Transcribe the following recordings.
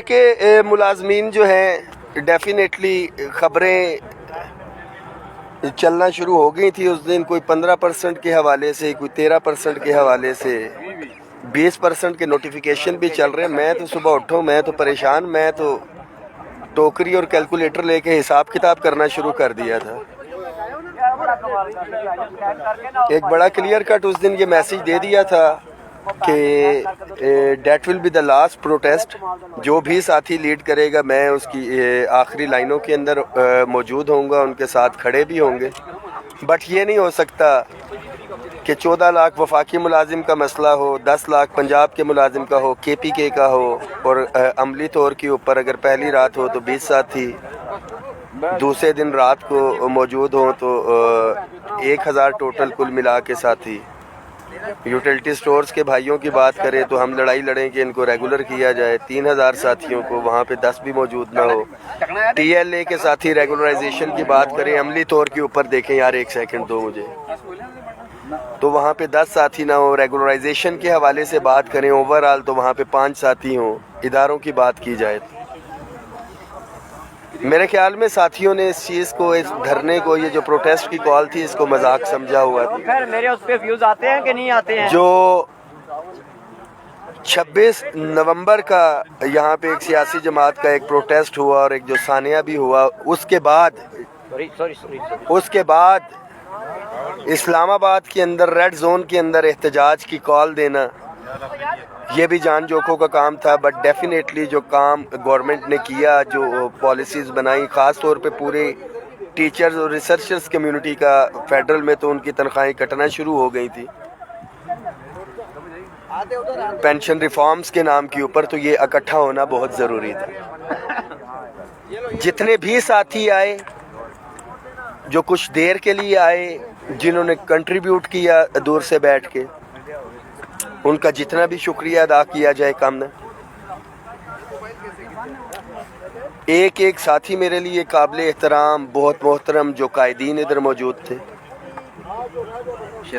کے ملازمین جو ہیں ڈیفینیٹلی خبریں چلنا شروع ہو گئی تھی اس دن، کوئی 15% کے حوالے سے، کوئی 13% کے حوالے سے، 20% کے نوٹیفیکیشن بھی چل رہے ہیں۔ میں تو صبح اٹھوں، میں تو پریشان، میں تو ٹوکری اور کیلکولیٹر لے کے حساب کتاب کرنا شروع کر دیا تھا۔ ایک بڑا کلیئر کٹ اس دن یہ میسیج دے دیا تھا کہ that will be the last protest, جو بھی ساتھی لیڈ کرے گا میں اس کی آخری لائنوں کے اندر موجود ہوں گا، ان کے ساتھ کھڑے بھی ہوں گے۔ بٹ یہ نہیں ہو سکتا کہ 14 لاکھ وفاقی ملازم کا مسئلہ ہو، 10 لاکھ پنجاب کے ملازم کا ہو، کے پی کے کا ہو، اور عملی طور کے اوپر اگر پہلی رات ہو تو 20 ساتھی دوسرے دن رات کو موجود ہوں تو 1000 ٹوٹل کل ملا کے ساتھی۔ یوٹیلٹی سٹورز کے بھائیوں کی بات کریں تو ہم لڑائی لڑیں کہ ان کو ریگولر کیا جائے، 3000 ساتھیوں کو، وہاں پہ 10 بھی موجود نہ ہو۔ ٹی ایل اے کے ساتھی ریگولرائزیشن کی بات کریں، عملی طور کے اوپر دیکھیں یار، ایک سیکنڈ دو مجھے، تو وہاں پہ 10 ساتھی نہ ہو۔ ریگولرائزیشن کے حوالے سے بات کریں اوورال تو وہاں پہ 5 ساتھی ہوں۔ اداروں کی بات کی جائے تو میرے خیال میں ساتھیوں نے اس چیز کو، اس دھرنے کو، یہ جو پروٹیسٹ کی کال تھی، اس کو مذاق سمجھا ہوا تھا۔ میرے اس پہ ویوز آتے ہیں کہ نہیں آتے ہیں؟ جو 26 نومبر کا یہاں پہ ایک سیاسی جماعت کا ایک پروٹیسٹ ہوا اور ایک جو ثانیہ بھی ہوا، اس کے بعد اسلام آباد کے اندر ریڈ زون کے اندر احتجاج کی کال دینا، یہ بھی جان جوکھوں کا کام تھا۔ بٹ ڈیفینیٹلی جو کام گورنمنٹ نے کیا، جو پالیسیز بنائی، خاص طور پہ پورے ٹیچرز اور ریسرچرز کمیونٹی کا، فیڈرل میں تو ان کی تنخواہیں کٹنا شروع ہو گئی تھی پینشن ریفارمز کے نام کے اوپر، تو یہ اکٹھا ہونا بہت ضروری تھا۔ جتنے بھی ساتھی آئے، جو کچھ دیر کے لیے آئے، جنہوں نے کنٹریبیوٹ کیا دور سے بیٹھ کے، ان کا جتنا بھی شکریہ ادا کیا جائے کم نہ۔ ایک ایک ساتھی میرے لیے قابل احترام، بہت محترم، جو قائدین ادھر موجود تھے۔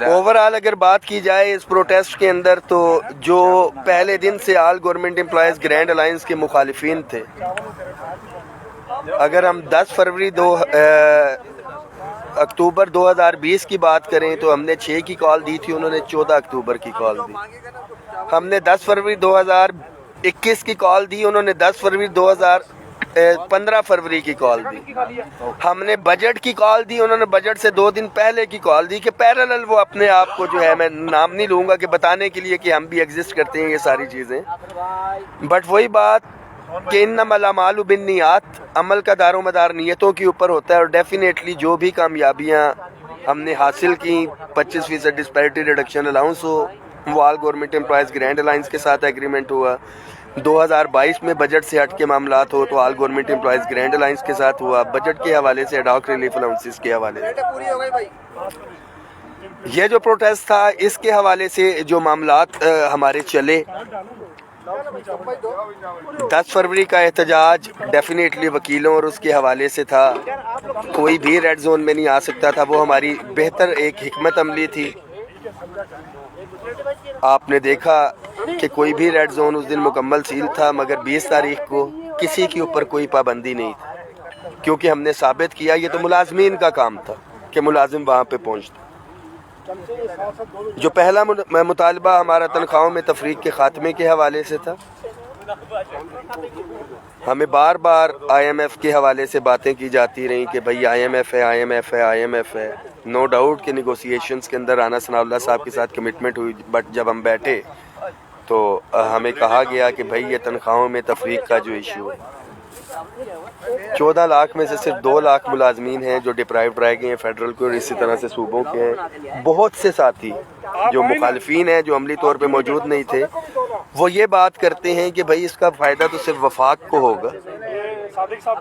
اوورال اگر بات کی جائے اس پروٹیسٹ کے اندر، تو جو پہلے دن سے آل گورنمنٹ امپلائیز گرینڈ الائنس کے مخالفین تھے، اگر ہم 10 فروری اکتوبر 2020 کی بات کریں تو ہم نے 6 کی کال دی تھی، انہوں نے 14 اکتوبر کی کال دی۔ ہم نے 10 فروری 2021 کی کال دی، انہوں نے 10 فروری 15 فروری کی کال دی۔ ہم نے بجٹ کی کال دی، انہوں نے بجٹ سے 2 دن پہلے کی کال دی، کہ پیرالل وہ اپنے آپ کو جو ہے، میں نام نہیں لوں گا، کہ بتانے کے لیے کہ ہم بھی ایگزسٹ کرتے ہیں، یہ ساری چیزیں۔ بٹ وہی بات کہ انما الاعمال بالنیات، عمل کا دار و مدار نیتوں کے اوپر ہوتا ہے، اور ڈیفینیٹلی جو بھی کامیابیاں ہم نے حاصل کی، 25% ڈسپیرٹی ریڈکشن الاؤنس ہو، وہ آل گورنمنٹ امپلائیز گرینڈ الائنس کے ساتھ ایگریمنٹ ہوا۔ 2022 میں بجٹ سے ہٹ کے معاملات ہو تو آل گورنمنٹ امپلائیز گرینڈ الائنس کے ساتھ ہوا۔ بجٹ کے حوالے سے ایڈاک ریلیف الاؤنسز کے حوالے سے یہ جو پروٹیسٹ تھا، اس کے حوالے سے جو معاملات ہمارے چلے، 10 فروری کا احتجاج ڈیفینیٹلی وکیلوں اور اس کے حوالے سے تھا، کوئی بھی ریڈ زون میں نہیں آ سکتا تھا، وہ ہماری بہتر ایک حکمت عملی تھی۔ آپ نے دیکھا کہ کوئی بھی ریڈ زون اس دن مکمل سیل تھا، مگر 20 تاریخ کو کسی کے اوپر کوئی پابندی نہیں تھی، کیونکہ ہم نے ثابت کیا، یہ تو ملازمین کا کام تھا کہ ملازم وہاں پہ پہنچتا۔ جو پہلا مطالبہ ہمارا تنخواہوں میں تفریق کے خاتمے کے حوالے سے تھا۔ ہمیں بار بار آئی ایم ایف کے حوالے سے باتیں کی جاتی رہیں کہ بھئی آئی ایم ایف ہے، آئی ایم ایف ہے، آئی ایم ایف ہے۔ نو ڈاؤٹ کہ نیگوسیشنز کے اندر رانا ثناء اللہ صاحب کے ساتھ کمٹمنٹ ہوئی، بٹ جب ہم بیٹھے تو ہمیں کہا گیا کہ بھئی یہ تنخواہوں میں تفریق کا جو ایشو ہے، 14 لاکھ میں سے صرف 2 لاکھ ملازمین ہیں جو ڈپرائیوڈ رہ گئے ہیں فیڈرل کو، اور اسی طرح سے صوبوں کے ہیں۔ بہت سے ساتھی جو مخالفین ہیں، جو عملی طور پہ موجود نہیں تھے، وہ یہ بات کرتے ہیں کہ بھئی اس کا فائدہ تو صرف وفاق کو ہوگا۔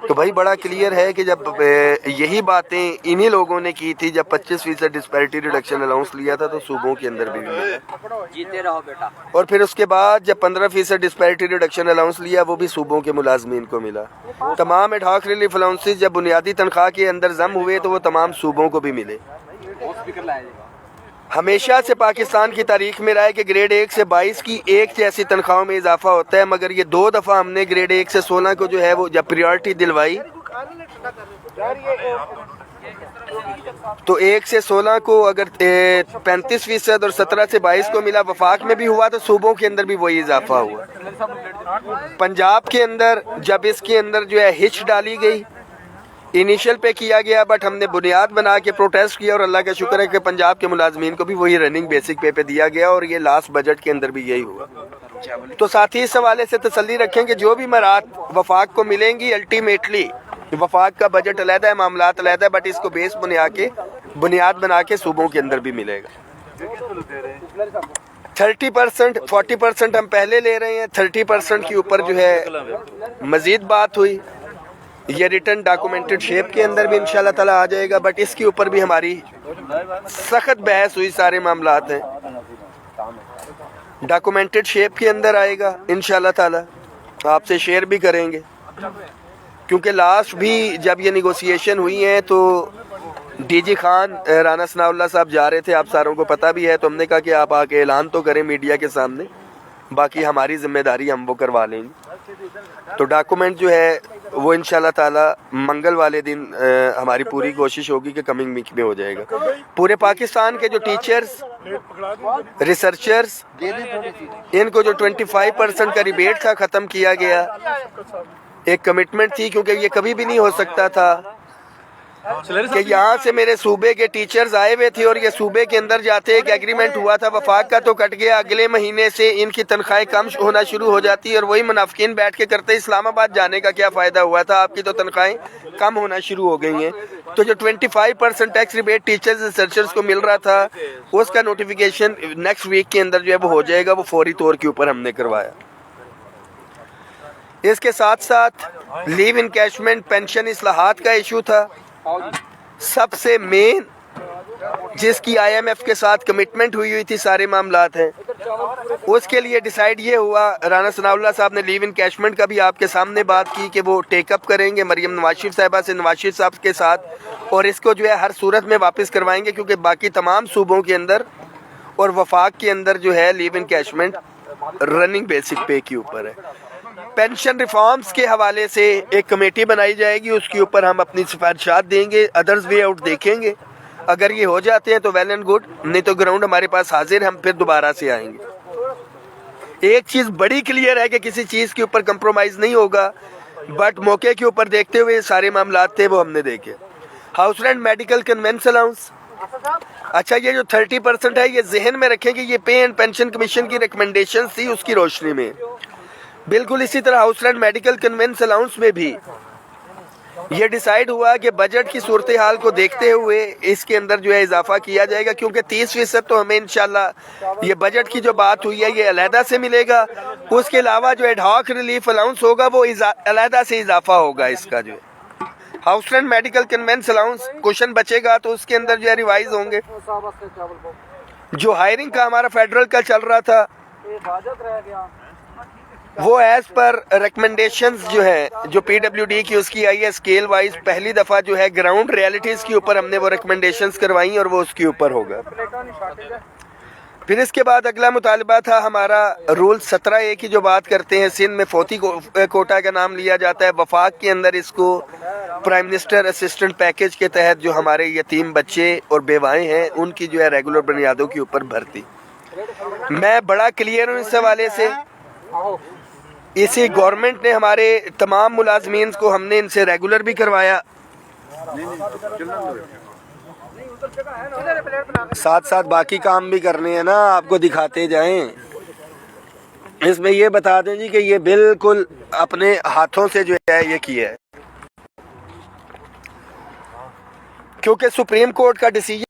تو بھائی بڑا کلیئر ہے کہ جب یہی باتیں انہی لوگوں نے کی تھی جب 25% ڈسپیرٹی ریڈکشن الاؤنس لیا تھا، تو صوبوں کے اندر بھی ملا، جیتے رہو بیٹا۔ اور پھر اس کے بعد جب 15% ڈسپیرٹی ریڈکشن الاؤنس لیا، وہ بھی صوبوں کے ملازمین کو ملا۔ تمام ایڈہاک ریلیف الاؤنسز جب بنیادی تنخواہ کے اندر ضم ہوئے تو وہ تمام صوبوں کو بھی ملے۔ ہمیشہ سے پاکستان کی تاریخ میں رہا ہے کہ گریڈ 1 سے 22 کی ایک جیسی تنخواہوں میں اضافہ ہوتا ہے، مگر یہ 2 دفعہ ہم نے گریڈ 1 سے 16 کو جو ہے وہ جب پریورٹی دلوائی تو 1 سے 16 کو اگر 35% اور 17 سے 22 کو ملا، وفاق میں بھی ہوا تو صوبوں کے اندر بھی وہی اضافہ ہوا۔ پنجاب کے اندر جب اس کے اندر جو ہے ہچ ڈالی گئی، انیشل پہ کیا گیا، بٹ ہم نے بنیاد بنا کے پروٹیسٹ کیا، اور اللہ کا شکر ہے کہ پنجاب کے ملازمین کو بھی وہی رننگ بیسک پے پہ دیا گیا، اور یہ لاسٹ بجٹ کے اندر بھی یہی ہوا۔ تو ساتھی اس حوالے سے تسلی رکھیں کہ جو بھی مراد وفاق کو ملیں گی، الٹیمیٹلی وفاق کا بجٹ علیحدہ ہے، معاملات علیحدہ ہے، بٹ اس کو بیس بنیاد بنا کے صوبوں کے اندر بھی ملے گا۔ 30% 40% ہم پہلے لے رہے ہیں، 30% کے اوپر جو ہے مزید بات ہوئی، یہ ریٹن ڈاکومنٹڈ شیپ کے اندر بھی انشاءاللہ تعالیٰ آ جائے گا، بٹ اس کے اوپر بھی ہماری سخت بحث ہوئی، سارے معاملات ہیں، ڈاکومنٹڈ شیپ کے اندر آئے گا انشاءاللہ تعالیٰ، آپ سے شیئر بھی کریں گے، کیونکہ لاسٹ بھی جب یہ نیگوسیشن ہوئی ہیں تو ڈی جی خان رانا ثناء اللہ صاحب جا رہے تھے، آپ ساروں کو پتہ بھی ہے، تو ہم نے کہا کہ آپ آ کے اعلان تو کریں میڈیا کے سامنے، باقی ہماری ذمہ داری ہم وہ کروا لیں گے۔ تو ڈاکومنٹ جو ہے وہ انشاءاللہ تعالیٰ منگل والے دن ہماری پوری کوشش ہوگی کہ کمنگ ویک میں ہو جائے گا۔ پورے پاکستان کے جو ٹیچرز، ریسرچرز، ان کو جو 25% کا ریبیٹ تھا ختم کیا گیا، ایک کمٹمنٹ تھی، کیونکہ یہ کبھی بھی نہیں ہو سکتا تھا کہ یہاں سے میرے صوبے کے ٹیچرز آئے ہوئے تھے اور یہ صوبے کے اندر جاتے، ایک ایگریمنٹ ہوا تھا وفاق کا تو کٹ گیا، اگلے مہینے سے ان کی تنخواہیں کم ہونا شروع ہو جاتی، اور وہی منافقین بیٹھ کے کرتے اسلام آباد جانے کا کیا فائدہ ہوا تھا، آپ کی تو تنخواہیں کم ہونا شروع ہو گئی ہیں۔ تو جو 25% ٹیکس ریبیٹ ٹیچرز ریسرچرز کو مل رہا تھا، اس کا نوٹیفیکیشن نیکسٹ ویک کے اندر جو ہے وہ ہو جائے گا، وہ فوری طور کے اوپر ہم نے کروایا۔ اس کے ساتھ ساتھ لیو انکیشمنٹ پینشن اصلاحات کا ایشو تھا، سب سے مین جس کی آئی ایم ایف کے ساتھ کمٹمنٹ ہوئی تھی، سارے معاملات ہیں، اس کے لیے ڈیسائیڈ یہ ہوا، رانا ثناء اللہ صاحب نے لیو انکیشمنٹ کا بھی آپ کے سامنے بات کی کہ وہ ٹیک اپ کریں گے مریم نواز شریف صاحبہ سے، نواز شریف صاحب کے ساتھ، اور اس کو جو ہے ہر صورت میں واپس کروائیں گے، کیونکہ باقی تمام صوبوں کے اندر اور وفاق کے اندر جو ہے لیو انکیشمنٹ رننگ بیسک پے کے اوپر ہے۔ پینشن ریفارمز کے حوالے سے ایک کمیٹی بنائی جائے گی، اس کے اوپر ہم اپنی سفارشات دیں گے، ادرز وے آؤٹ دیکھیں گے، اگر یہ ہو جاتے ہیں تو ویل اینڈ گڈ، نہیں تو گراؤنڈ ہمارے پاس حاضر ہے، ہم پھر دوبارہ سے آئیں گے۔ ایک چیز بڑی کلیئر ہے کہ کسی چیز کے اوپر کمپرومائز نہیں ہوگا، بٹ موقع کے اوپر دیکھتے ہوئے سارے معاملات تھے وہ ہم نے دیکھے۔ House rent medical conveyance allowance, اچھا یہ جو 30% ہے یہ ذہن میں رکھیں کہ یہ پے اینڈ پینشن کمیشن کی ریکمنڈیشنز تھی، اس کی روشنی میں بالکل اسی طرح house rent medical conveyance allowance میں بھی یہ ڈیسائیڈ ہوا کہ بجٹ کی صورتحال کو دیکھتے ہوئے اس کے اندر جو ہے اضافہ کیا جائے گا، کیونکہ 30% تو ہمیں انشاءاللہ یہ بجٹ کی جو بات ہوئی ہے یہ علیحدہ سے ملے گا، اس کے علاوہ جو ایڈ ہاک ریلیف الاؤنس ہوگا وہ علیحدہ سے اضافہ ہوگا، اس کا جو ہے house rent medical conveyance allowance کوشن بچے گا تو اس کے اندر جو ہے ریوائز ہوں گے۔ جو ہائرنگ کا ہمارا فیڈرل کا چل رہا تھا وہ ایز پر ریکمنڈیشنز جو ہے جو پی ڈبلیو ڈی کی اس کی آئی ہے اسکیل وائز، پہلی دفعہ جو ہے گراؤنڈ ریالٹیز کے اوپر ہم نے وہ ریکمنڈیشنز کروائی اور وہ اس کے اوپر ہوگا۔ پھر اس کے بعد اگلا مطالبہ تھا ہمارا رول 17A کی جو بات کرتے ہیں، سندھ میں فوتی کوٹا کا نام لیا جاتا ہے، وفاق کے اندر اس کو پرائم منسٹر اسسٹنٹ پیکج کے تحت جو ہمارے یتیم بچے اور بیوائیں ہیں ان کی جو ہے ریگولر بنیادوں کے اوپر بھرتی۔ میں بڑا کلیئر ہوں اس حوالے سے، اسی گورنمنٹ نے ہمارے تمام ملازمین کو ہم نے ان سے ریگولر بھی کروایا، ساتھ ساتھ باقی کام بھی کرنے ہیں نا، آپ کو دکھاتے جائیں۔ اس میں یہ بتا دیں جی کہ یہ بالکل اپنے ہاتھوں سے جو ہے یہ کیا ہے، کیونکہ سپریم کورٹ کا ڈیسیجن